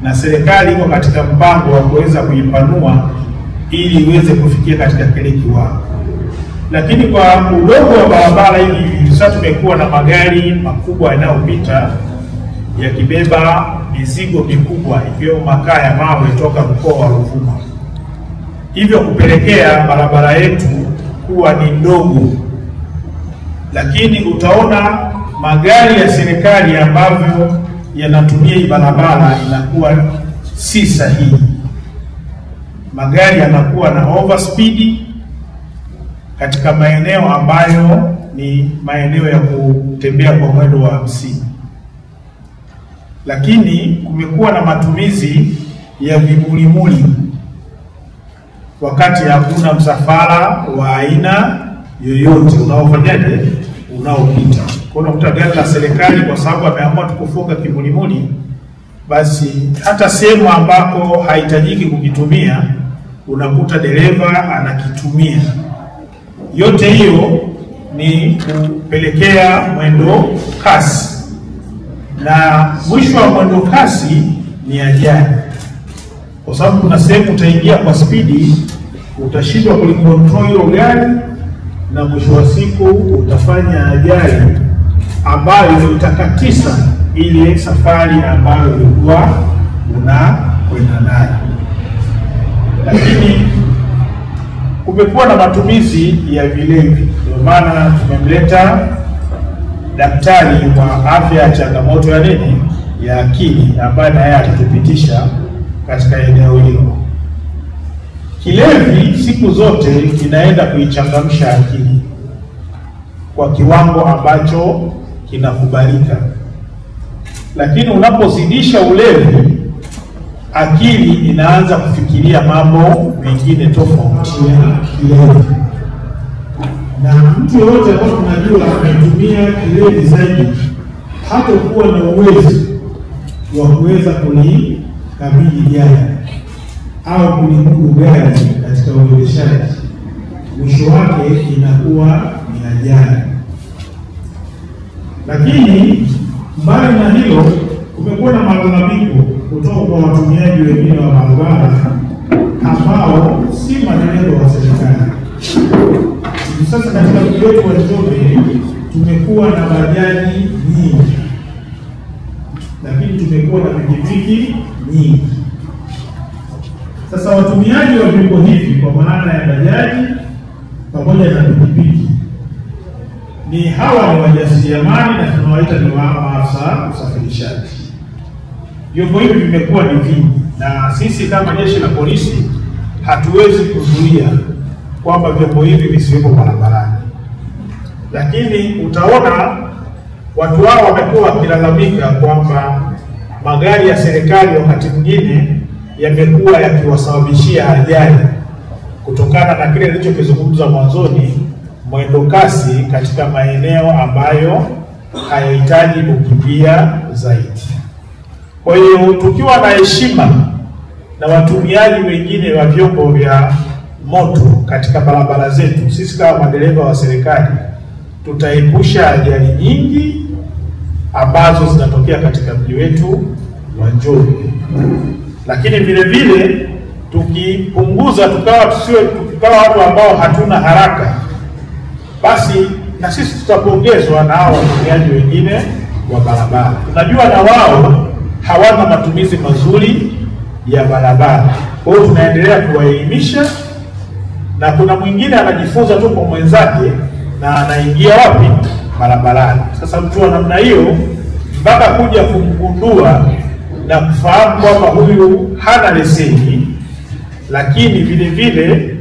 na serikali iko katika mpango wa kuweza kuipanua ili iweze kufikia katika kile kiwango. Lakini kwa udogo wa barabara hivi sasa tumekuwa na magari makubwa yanayopita yakibeba mizigo mikubwa ikiwemo makaa ya mawe toka mkoa wa Ruvuma, hivyo kupelekea barabara yetu kuwa ni ndogo. Lakini utaona magari ya serikali ambavyo yanatumia hii barabara inakuwa si sahihi. Magari yanakuwa na overspeed katika maeneo ambayo ni maeneo ya kutembea kwa mwendo wa 50. Lakini kumekuwa na matumizi ya vimulimuli wakati hakuna msafara wa aina yoyote unaofanyaje unaopita. Kwa unakuta gari la serikali kwa sababu ameamua tukufunga kimulimuli, basi hata sehemu ambako haitajiki kukitumia unakuta dereva anakitumia. Yote hiyo ni kupelekea mwendo kasi, na mwisho wa mwendo kasi ni ajali, kwa sababu kuna sehemu utaingia kwa spidi, utashindwa kulikontrol hilo gari na mwisho wa siku utafanya ajali ambayo itakatisa ile safari ambayo ulikuwa unakwenda nayo. Lakini kumekuwa na matumizi ya vilevi, ndio maana tumemleta daktari wa afya ya changamoto ya nini ya akili ambaye naye atatupitisha katika eneo hilo. Kilevi siku zote kinaenda kuichangamsha akili kwa kiwango ambacho kinakubalika, lakini unapozidisha ulevi akili inaanza kufikiria mambo mengine tofauti ya kilevi. Na mtu yoyote ambaye tunajua anatumia kilevi zaidi hatakuwa na uwezo wa kuweza kulikabili gari au kulimudu gari katika uendeshaji. Mwisho wake inakuwa ni ajali. Lakini mbali na hilo, kumekuwa na malalamiko kutoka kwa watumiaji wengine wa barabara ambao si madereva wa serikali. Sasa katika mji wetu wa Njombe tumekuwa na bajaji nyingi, lakini tumekuwa na pikipiki nyingi. Sasa watumiaji wa vyombo hivi kwa maana ya bajaji pamoja na pikipiki ni hawa ni wajasiriamali na tunawaita ni maafisa usafirishaji. Vyombo hivi vimekuwa ni vingi, na sisi kama jeshi la polisi hatuwezi kuzuia kwamba vyombo hivi visiwepo barabarani. Lakini utaona watu hao wamekuwa wakilalamika kwamba magari ya serikali wakati mwingine yamekuwa yakiwasababishia ajali kutokana na kile nilichokizungumza mwanzoni, mwendo kasi katika maeneo ambayo hayahitaji kukimbia zaidi. Kwa hiyo tukiwa na heshima na watumiaji wengine wa vyombo vya moto katika barabara zetu, sisi kama madereva wa serikali tutaepusha ajali nyingi ambazo zinatokea katika mji wetu wa Njombe. Lakini vile vile tukipunguza tukawa watu ambao hatuna haraka, basi na sisi tutapongezwa na hao watumiaji wengine wa barabara. Tunajua na wao hawana matumizi mazuri ya barabara, kwa hiyo tunaendelea kuwaelimisha, na kuna mwingine anajifunza tu kwa mwenzake na anaingia wapi barabarani. Sasa mtu wa namna hiyo mpaka kuja kumgundua na kufahamu kwamba huyu hana leseni, lakini vile vile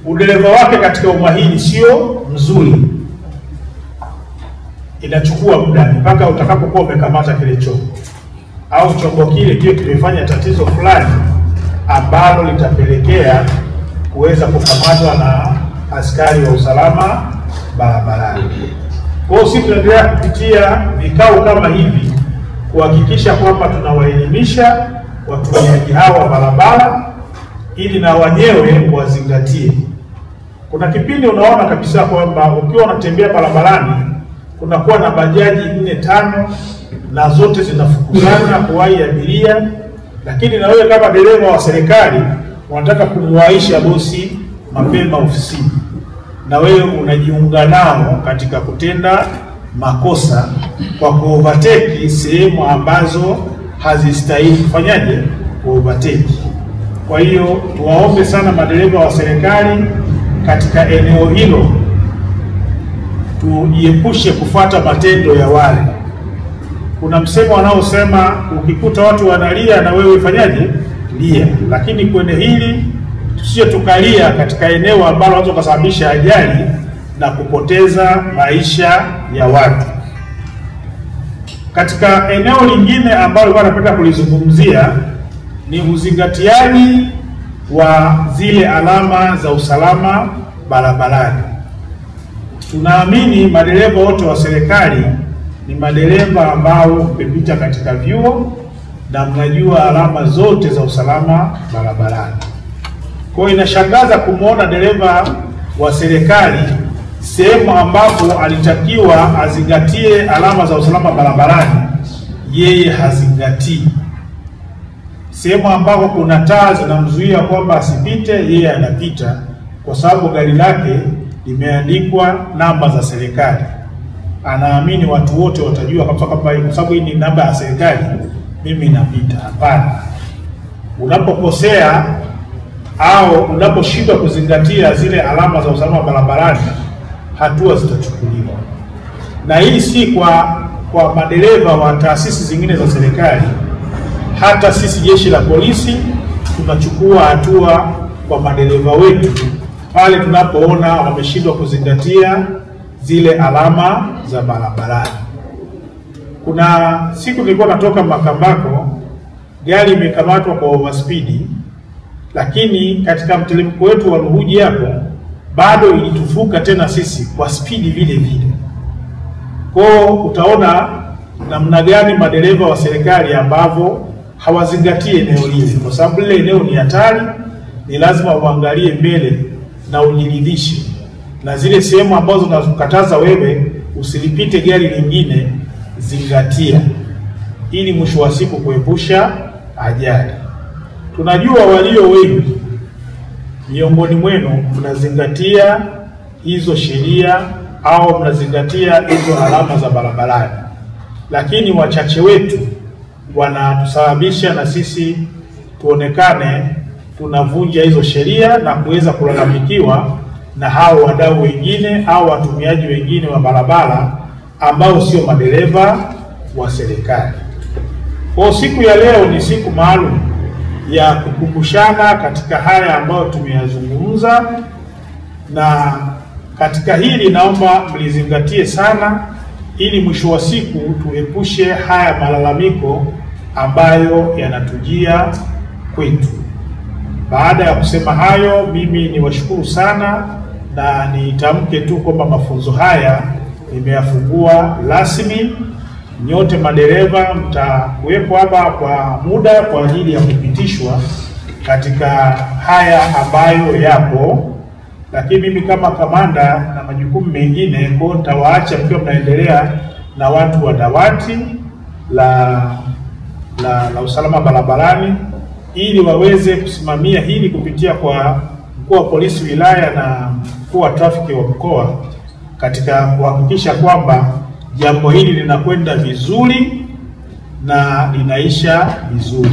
udereva wake katika umahiri sio mzuri, inachukua muda mpaka utakapokuwa umekamata kile chombo au chombo kile kiwe kimefanya tatizo fulani ambalo litapelekea kuweza kukamatwa na askari wa usalama barabarani. Kwa hiyo sisi tunaendelea kupitia vikao kama hivi kuhakikisha kwamba tunawaelimisha watumiaji hawa wa barabara ili na wenyewe wazingatie. Kuna kipindi unaona kabisa kwamba ukiwa unatembea barabarani kunakuwa na bajaji 4-5 na zote zinafukuzana kuwahi abiria, lakini na wewe kama dereva wa serikali unataka kumwaisha bosi mapema ofisini, na wewe unajiunga nao katika kutenda makosa kwa kuovertake sehemu ambazo hazistahili kufanyaje kuovertake. Kwa hiyo tuwaombe sana madereva wa serikali katika eneo hilo, tujiepushe kufuata matendo ya wale. Kuna msemo wanaosema ukikuta watu wanalia na wewe fanyaje lia, lakini kwenye hili tusije tukalia katika eneo ambalo unaweza kusababisha ajali na kupoteza maisha ya watu. Katika eneo lingine ambalo napenda kulizungumzia ni uzingatiaji wa zile alama za usalama barabarani. Tunaamini madereva wote wa serikali ni madereva ambao mmepita katika vyuo na mnajua alama zote za usalama barabarani. Kwa hiyo inashangaza kumuona dereva wa serikali sehemu ambapo alitakiwa azingatie alama za usalama barabarani, yeye hazingatii. Sehemu ambapo kuna taa zinamzuia kwamba asipite, yeye anapita kwa sababu gari lake limeandikwa namba za serikali. Anaamini watu wote watajua kwa sababu hii ni namba ya serikali, mimi napita. Hapana. Unapokosea au unaposhindwa kuzingatia zile alama za usalama barabarani, hatua zitachukuliwa. Na hii si kwa madereva wa taasisi zingine za serikali, hata sisi jeshi la polisi tunachukua hatua kwa madereva wetu pale tunapoona wameshindwa kuzingatia zile alama za barabarani. Kuna siku nilikuwa natoka Makambako, gari imekamatwa kwa overspeed, lakini katika mteremko wetu wa Ruhuji hapo bado ilitufuka tena sisi kwa speed vile vile. Kwa utaona namna gani madereva wa serikali ambao hawazingatie eneo lile, kwa sababu lile eneo ni hatari, ni lazima uangalie mbele na ujiridhishe. Na zile sehemu ambazo unazokataza wewe usilipite gari lingine, zingatia ili mwisho wa siku kuepusha ajali. Tunajua walio wengi miongoni mwenu mnazingatia hizo sheria au mnazingatia hizo alama za barabarani, lakini wachache wetu wanatusababisha na sisi tuonekane tunavunja hizo sheria na kuweza kulalamikiwa na hao wadau wengine au watumiaji wengine wa barabara ambao sio madereva wa serikali. Kwa siku ya leo ni siku maalum ya kukumbushana katika haya ambayo tumeyazungumza, na katika hili naomba mlizingatie sana ili mwisho wa siku tuepushe haya malalamiko ambayo yanatujia kwetu. Baada ya kusema hayo, mimi niwashukuru sana na nitamke tu kwamba mafunzo haya nimeyafungua rasmi. Nyote madereva mtakuwepo hapa kwa muda kwa ajili ya kupitishwa katika haya ambayo yapo, lakini mimi kama kamanda na majukumu mengine kwa nitawaacha mkiwa mnaendelea na watu wa dawati la usalama barabarani ili waweze kusimamia hili kupitia kwa mkuu wa polisi wilaya na mkuu wa trafiki wa mkoa katika kuhakikisha kwamba jambo hili linakwenda vizuri na linaisha vizuri.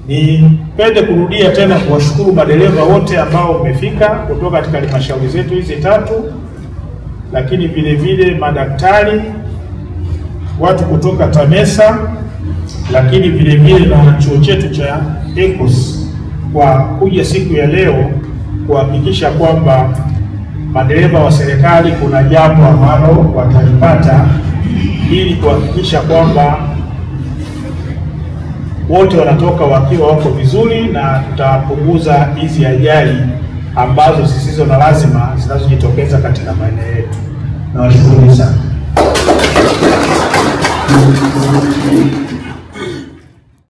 Nipende kurudia tena kuwashukuru madereva wote ambao umefika kutoka katika halmashauri zetu hizi tatu, lakini vile vile madaktari, watu kutoka TAMESA, lakini vile vile na chuo chetu cha ECOS kwa kuja siku ya leo kuhakikisha kwamba madereva wa serikali kuna jambo ambalo watalipata ili kuhakikisha kwamba wote wanatoka wakiwa wako vizuri na tutapunguza hizi ajali ambazo zisizo na lazima zinazojitokeza katika maeneo yetu. Nawashukuru sana.